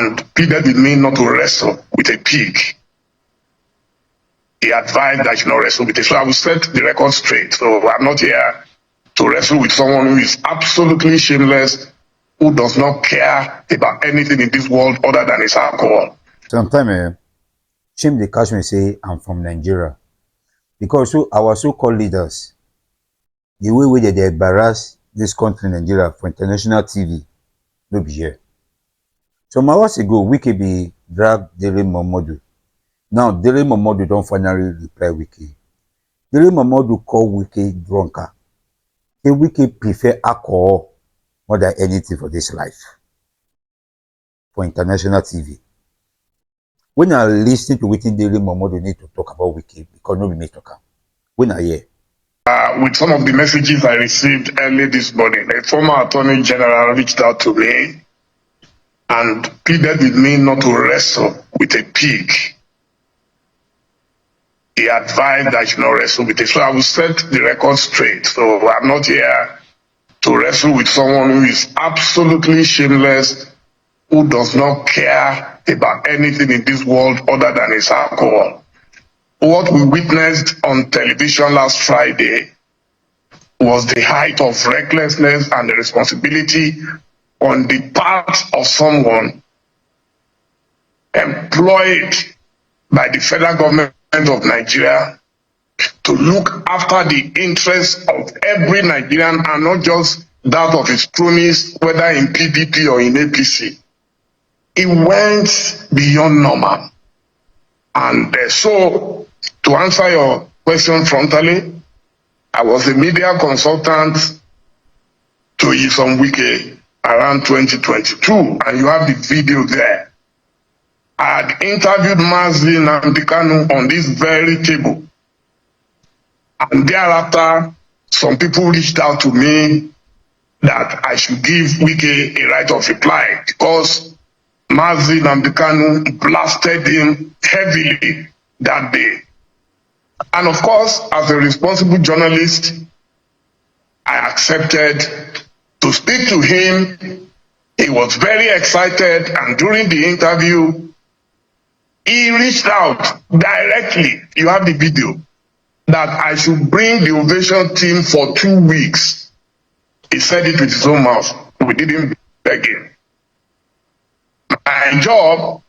and pleaded with me not to wrestle with a pig. He advised that I should not wrestle with it. So I will set the record straight. So I'm not here to wrestle with someone who is absolutely shameless, who does not care about anything in this world other than his alcohol. Sometimes, shame they catch me say I'm from Nigeria. Because our so-called leaders, the way they embarrass this country, Nigeria, for international TV, no be here. Some hours ago, Wike be dragged Dele Momodu. Now, Dele Momodu don't finally reply Wike. Dele Momodu call Wike drunkard. Say Wike prefer alcohol more than anything for this life. For international TV. When I listen to what Dele Momodu need to talk about Wike, because nobody may talk. When I hear. With some of the messages I received early this morning, a former attorney general reached out to me and pleaded with me not to wrestle with a pig. He advised that I should not wrestle with it. So I will set the record straight. So I'm not here to wrestle with someone who is absolutely shameless, who does not care about anything in this world other than his alcohol. What we witnessed on television last Friday was the height of recklessness and irresponsibility on the part of someone employed by the federal government of Nigeria to look after the interests of every Nigerian and not just that of his cronies, whether in PDP or in APC. It went beyond normal. And so, to answer your question frontally, I was a media consultant to Yisom Wike around 2022, and you have the video there. I had interviewed Mazi Nnamdi on this very table. And thereafter, some people reached out to me that I should give Wike a right of reply because Mazi Nnamdi blasted him heavily that day. And of course, as a responsible journalist, I accepted to speak to him. He was very excited, and during the interview, he reached out directly, you have the video, that I should bring the Ovation team for 2 weeks. He said it with his own mouth. We didn't beg him. My job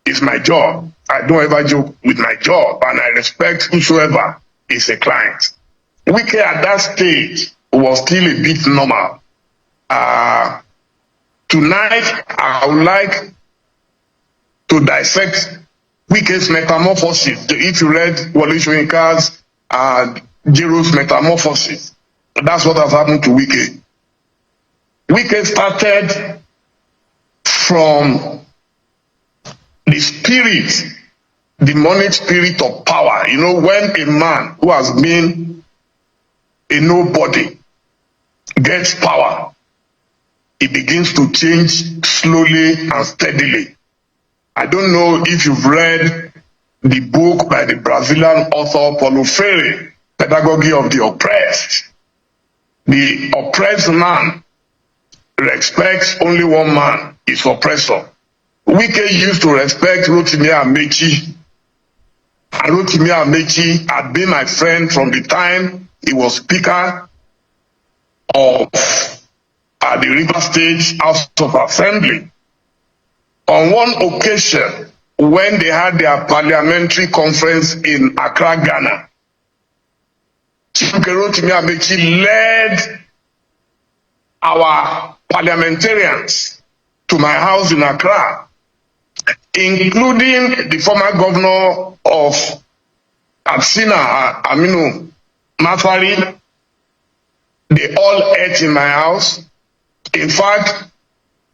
is my job. I don't ever joke with my job, and I respect whosoever is a client. Wike at that stage was still a bit normal. Tonight, I would like to dissect Wike's metamorphosis. If you read Wole Soyinka's Jiro's metamorphosis, that's what has happened to Wike. Wike started from the spirit, demonic spirit of power. You know, when a man who has been a nobody gets power, he begins to change slowly and steadily. I don't know if you've read the book by the Brazilian author Paulo Freire, Pedagogy of the Oppressed. The oppressed man respects only one man, his oppressor. Wike used to respect Rotimi Amaechi. And Rotimi Amaechi had been my friend from the time he was Speaker of the River State House of Assembly. On one occasion, when they had their parliamentary conference in Accra, Ghana, Rotimi Amaechi led our parliamentarians to my house in Accra, including the former governor of Absina, Aminu Mafari. They all ate in my house. In fact,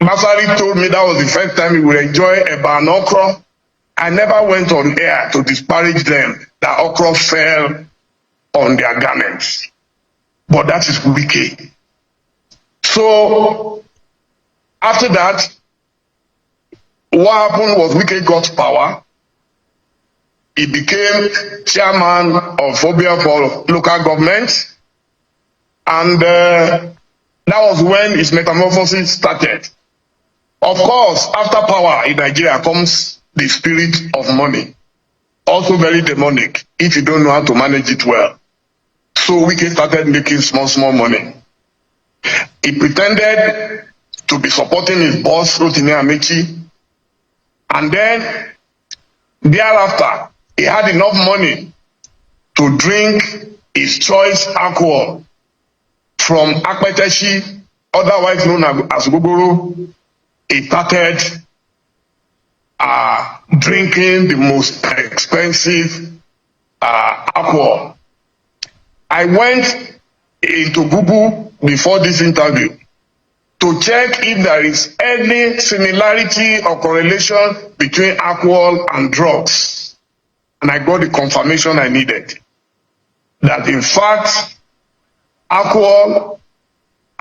Mafari told me that was the first time he would enjoy eba and okra. I never went on air to disparage them that okra fell on their garments. But that is Wike. So, after that, what happened was Wike got power. He became chairman of Phobia for local government. And that was when his metamorphosis started. Of course, after power in Nigeria comes the spirit of money. Also very demonic if you don't know how to manage it well. So Wike started making small money. He pretended to be supporting his boss, Rotimi Amechi. And then, thereafter, he had enough money to drink his choice alcohol from Akpeteshi, otherwise known as Gogoro. He started drinking the most expensive alcohol. I went into Google before this interview to check if there is any similarity or correlation between alcohol and drugs. And I got the confirmation I needed. That in fact, alcohol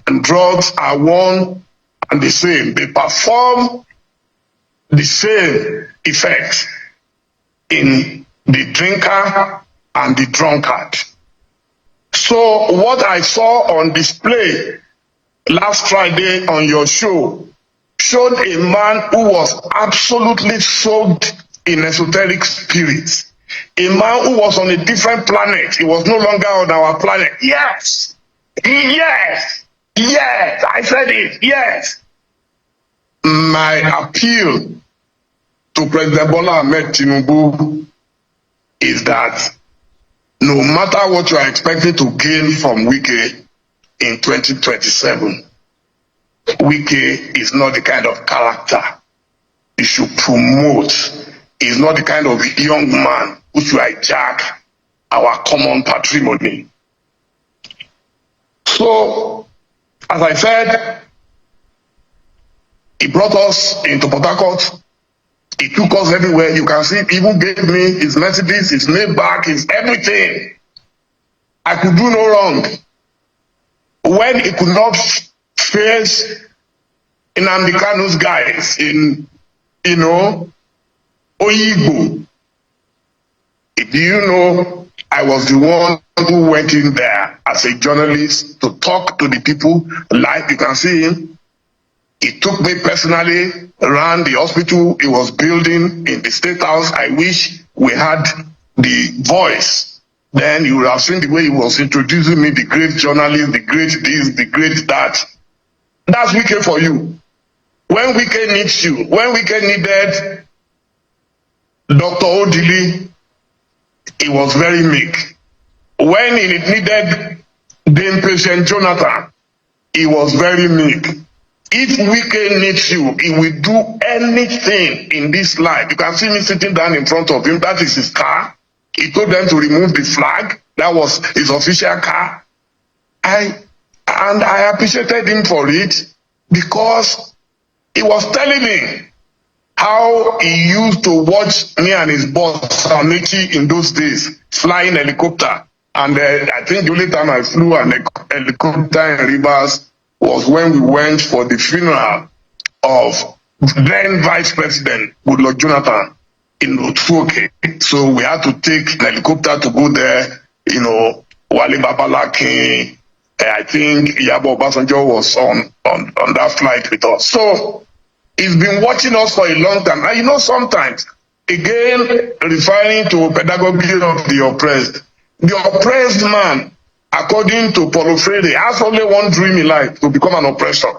and drugs are one and the same. They perform the same effects in the drinker and the drunkard. So what I saw on display last Friday on your show showed a man who was absolutely soaked in esoteric spirits. A man who was on a different planet. He was no longer on our planet. Yes! Yes! Yes! I said it. Yes! My appeal to President Bola Ahmed Tinubu is that no matter what you are expecting to gain from Wike in 2027, Wike is not the kind of character you should promote. He's not the kind of young man who should hijack our common patrimony. So, as I said, he brought us into Port Harcourt. He took us everywhere. You can see, he even gave me his Mercedes, his Maybach, his everything. I could do no wrong. When he could not face Nnamdi Kanu's guys in, Oyigbo. Do you know, I was the one who went in there as a journalist to talk to the people live. You can see him. He took me personally around the hospital he was building in the State House. I wish we had the voice. Then you would have seen the way he was introducing me, the great journalist, the great this, the great that. That's Wike for you. When Wike needs you, when Wike needed Dr. Odili, he was very meek. When he needed the patient Jonathan, he was very meek. If Wike needs you, he will do anything in this life. You can see me sitting down in front of him. That is his car. He told them to remove the flag. That was his official car. I appreciated him for it because he was telling me how he used to watch me and his boss, Amici, in those days, flying helicopter. And I think the only time I flew an helicopter in Rivers was when we went for the funeral of then Vice President Goodluck Jonathan in Otuoke. So we had to take an helicopter to go there, Wale Babalaki, I think Iyabo Obasanjo was on that flight with us. So he's been watching us for a long time. And sometimes, again, referring to pedagogy of the oppressed man, according to Paulo Freire, has only one dream in life, to become an oppressor.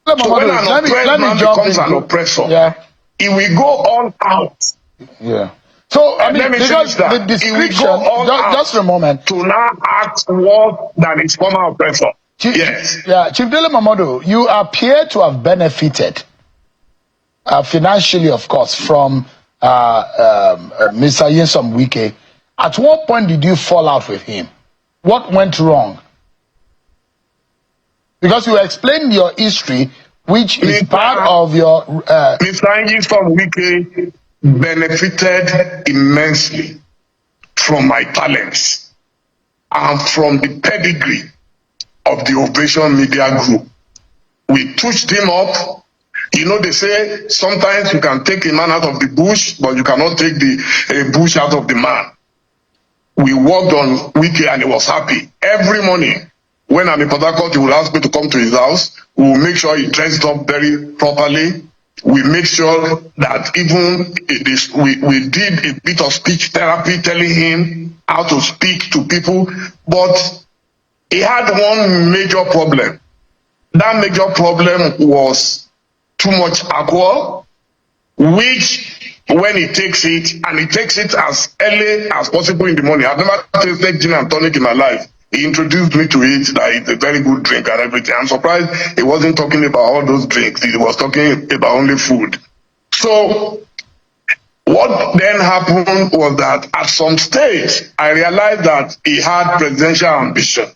So when an oppressed man becomes an oppressor, he will go all out. Yeah. So, because the description, just a moment. To now act worse than his former oppressor. Yes. Yeah, Chief Dele Momodu, you appear to have benefited financially, of course, from Mr. Nyesom Wike. At what point did you fall out with him? What went wrong? Because you explained your history, which is part of your... Mr. Nyesom Wike benefited immensely from my talents and from the pedigree of the Ovation Media Group. We touched him up. They say sometimes you can take a man out of the bush, but you cannot take the bush out of the man. We worked on Wike and he was happy. Every morning, when I'm in Port Harcourt, he will ask me to come to his house. We will make sure he dressed up very properly. We make sure that even we did a bit of speech therapy, telling him how to speak to people, but he had one major problem. That major problem was too much alcohol, which when he takes it, and he takes it as early as possible in the morning. I've never tasted gin and tonic in my life. He introduced me to it, that it's a very good drink and everything. I'm surprised he wasn't talking about all those drinks. He was talking about only food. So what then happened was that at some stage, I realized that he had presidential ambition.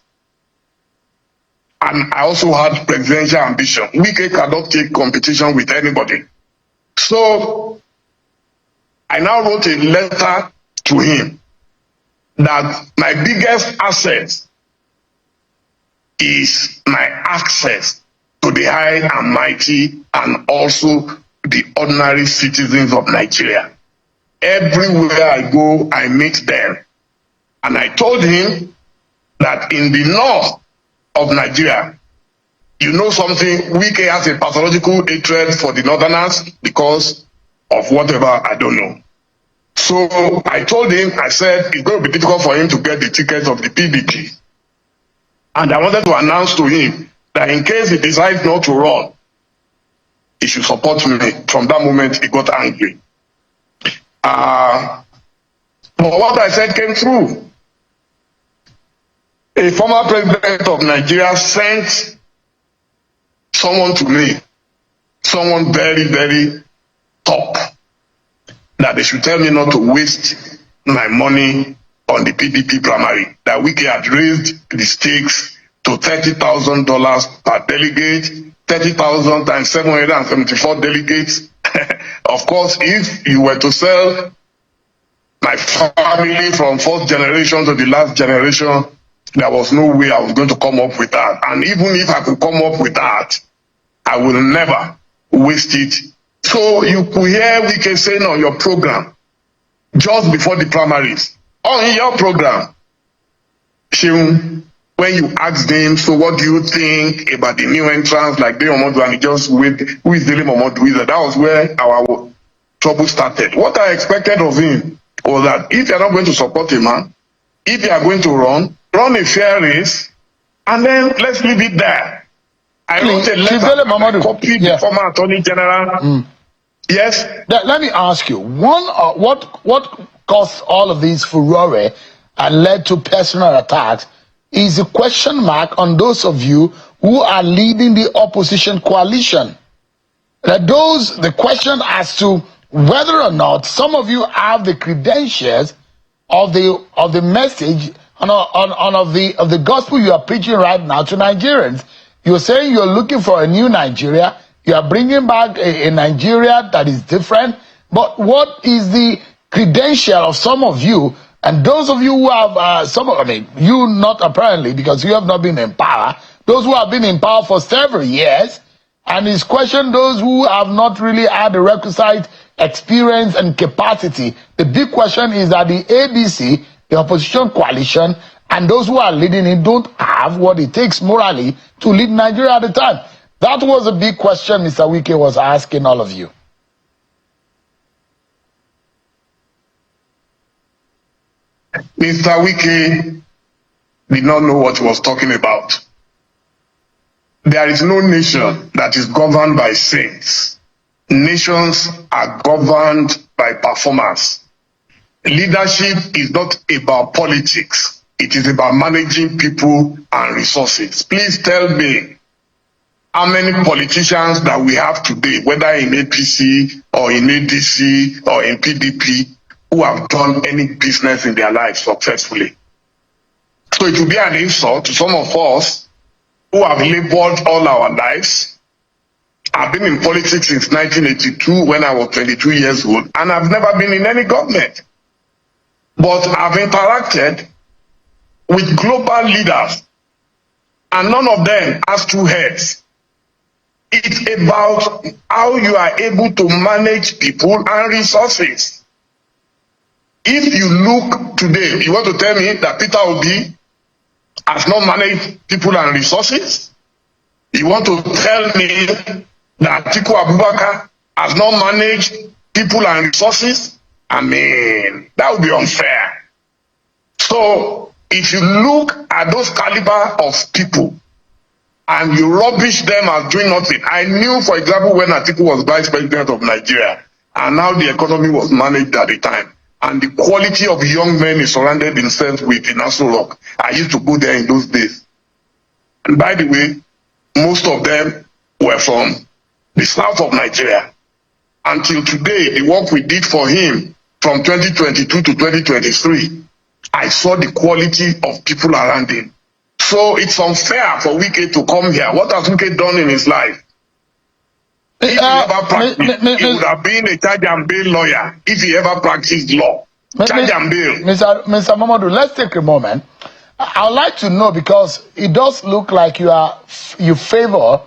And I also had presidential ambition. Wike cannot take competition with anybody. So I now wrote a letter to him that my biggest asset is my access to the high and mighty and also the ordinary citizens of Nigeria. Everywhere I go, I meet them. And I told him that in the north of Nigeria, you know something, Wike has a pathological hatred for the northerners because of whatever, I don't know. So I told him, I said, it's going to be difficult for him to get the tickets of the PDP. And I wanted to announce to him that in case he decides not to run, he should support me. From that moment, he got angry. But what I said came true. A former president of Nigeria sent someone to me, someone very, very top, that they should tell me not to waste my money on the PDP primary, that Wike had raised the stakes to $30,000 per delegate, 30,000 times 774 delegates. Of course, if you were to sell my family from first generation to the last generation, there was no way I was going to come up with that. And even if I could come up with that, I will never waste it. So you could hear Wike saying on your program, just before the primaries, on your program, when you asked him, so what do you think about the new entrants like Dele Momodu, and he just wait, who is Dele Momodu? That was where our trouble started. What I expected of him was that if you're not going to support a man, if you are going to run a fair race, and then let's leave it there. I wrote a letter, I copied the former Attorney General. Yes? Let me ask you, what caused all of these furore and led to personal attacks is a question mark on those of you who are leading the opposition coalition. The question as to whether or not some of you have the credentials of the message of the gospel you are preaching right now to Nigerians. You're saying you're looking for a new Nigeria. You are bringing back a Nigeria that is different. But what is the credential of some of you, and those of you who have you not apparently, because you have not been in power, those who have been in power for several years, and he's questioned those who have not really had the requisite experience and capacity. The big question is that the ADC, the opposition coalition, and those who are leading it don't have what it takes morally to lead Nigeria at the time. That was a big question Mr. Wike was asking all of you. Mr. Wike did not know what he was talking about. There is no nation that is governed by saints. Nations are governed by performance. Leadership is not about politics. It is about managing people and resources. Please tell me how many politicians that we have today, whether in APC or in ADC or in PDP, who have done any business in their lives successfully. So it will be an insult to some of us who have labored all our lives. I've been in politics since 1982 when I was 22 years old, and I've never been in any government. But I've interacted with global leaders, and none of them has two heads. It's about how you are able to manage people and resources. If you look today, you want to tell me that Peter Obi has not managed people and resources? You want to tell me that Atiku Abubakar has not managed people and resources, I mean, that would be unfair. So if you look at those caliber of people and you rubbish them as doing nothing, I knew, for example, when Atiku was vice president of Nigeria and how the economy was managed at the time, and the quality of young men he surrounded himself with in Aso Rock. I used to go there in those days. And by the way, most of them were from the south of Nigeria. Until today, the work we did for him from 2022 to 2023, I saw the quality of people around him. So it's unfair for Wike to come here. What has Wike done in his life? If he ever practiced, he would have been a charge and bail lawyer if he ever practiced law. Charge and bail. Mr. Momodu, let's take a moment. I would like to know, because it does look like you favor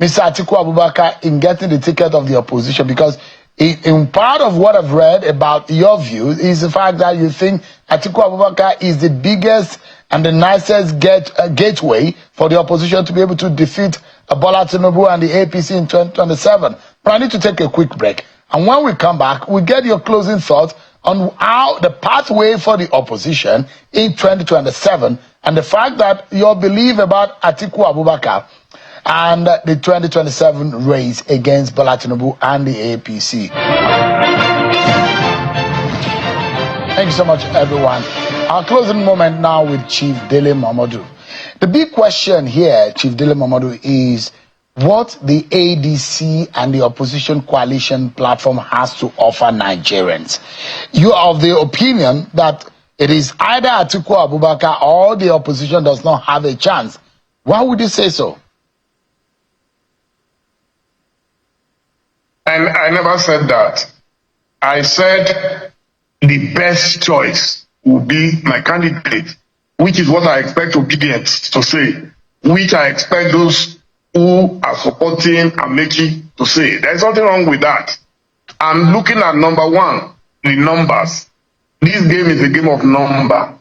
Mr. Atiku Abubakar in getting the ticket of the opposition, because in part of what I've read about your view is the fact that you think Atiku Abubakar is the biggest and the nicest gateway for the opposition to be able to defeat Bola Tinubu and the APC in 2027. But I need to take a quick break. And when we come back, we get your closing thoughts on how the pathway for the opposition in 2027 and the fact that your belief about Atiku Abubakar and the 2027 race against Bola Tinubu and the APC. Thank you so much, everyone. Our closing moment now with Chief Dele Momodu. The big question here, Chief Dele Momodu, is what the ADC and the opposition coalition platform has to offer Nigerians. You are of the opinion that it is either Atiku Abubakar or the opposition does not have a chance. Why would you say so? And I never said that. I said the best choice will be my candidate, which is what I expect obedience to say, which I expect those who are supporting Amechi to say. There's nothing wrong with that. I'm looking at number one, the numbers. This game is a game of number.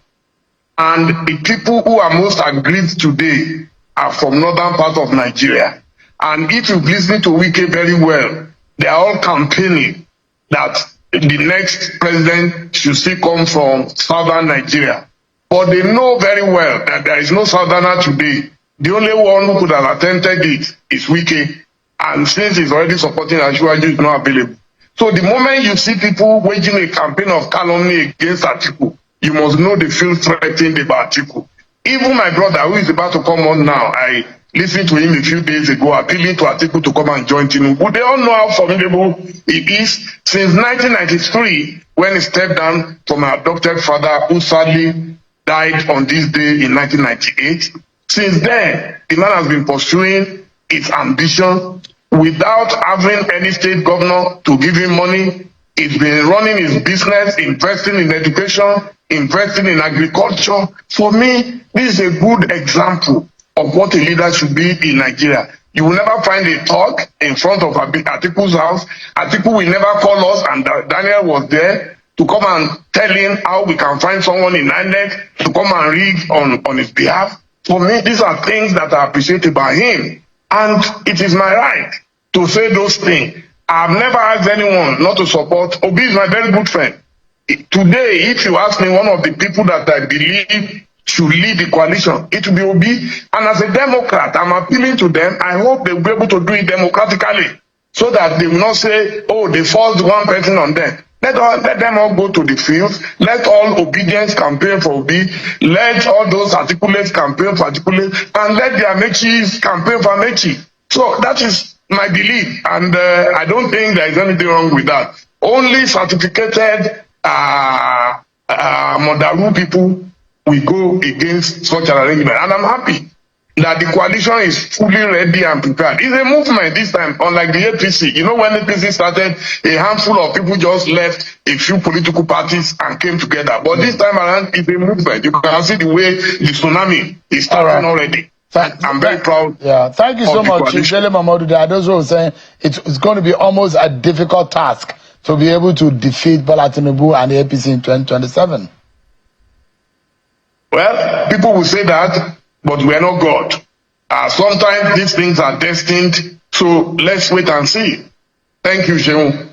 And the people who are most aggrieved today are from northern part of Nigeria. And if you've listened to Wike very well, they are all campaigning that the next president should still come from southern Nigeria. But they know very well that there is no southerner today. The only one who could have attempted it is Wike. And since he's already supporting Ashwaju, is not available. So the moment you see people waging a campaign of calumny against Atiku, you must know they feel threatened about Atiku. Even my brother, who is about to come on now, I listened to him a few days ago appealing to Atiku to come and join Tinubu. They all know how formidable he is since 1993, when he stepped down from my adopted father, who sadly died on this day in 1998. Since then, the man has been pursuing his ambition without having any state governor to give him money. He's been running his business, investing in education, investing in agriculture. For me, this is a good example of what a leader should be in Nigeria. You will never find a talk in front of Atiku's house. Atiku will never call us, and Daniel was there to come and tell him how we can find someone in INEC to come and read on his behalf. For me, these are things that are appreciated by him. And it is my right to say those things. I've never asked anyone not to support. Obi is my very good friend. Today, if you ask me one of the people that I believe should lead the coalition, it will be Obi. And as a Democrat, I'm appealing to them. I hope they will be able to do it democratically, so that they will not say, oh, they forced one person on them. Let them all go to the fields. Let all obedience campaign for Obi. Let all those articulates campaign for articulate. And let the Amechis campaign for Amechi. So that is my belief. And I don't think there is anything wrong with that. Only certificated Modaru people will go against such an arrangement. And I'm happy that the coalition is fully ready and prepared. It's a movement this time, unlike the APC. You know, when the APC started, a handful of people just left a few political parties and came together. But this time around, it's a movement. You can see the way the tsunami is starting already. I'm very proud. Yeah, thank you so much, Chief Dele Momodu. There are those who are saying it's going to be almost a difficult task to be able to defeat Bola Tinubu and the APC in 2027. Well, people will say that, but we are not God. Sometimes these things are destined, so let's wait and see. Thank you, Sheun.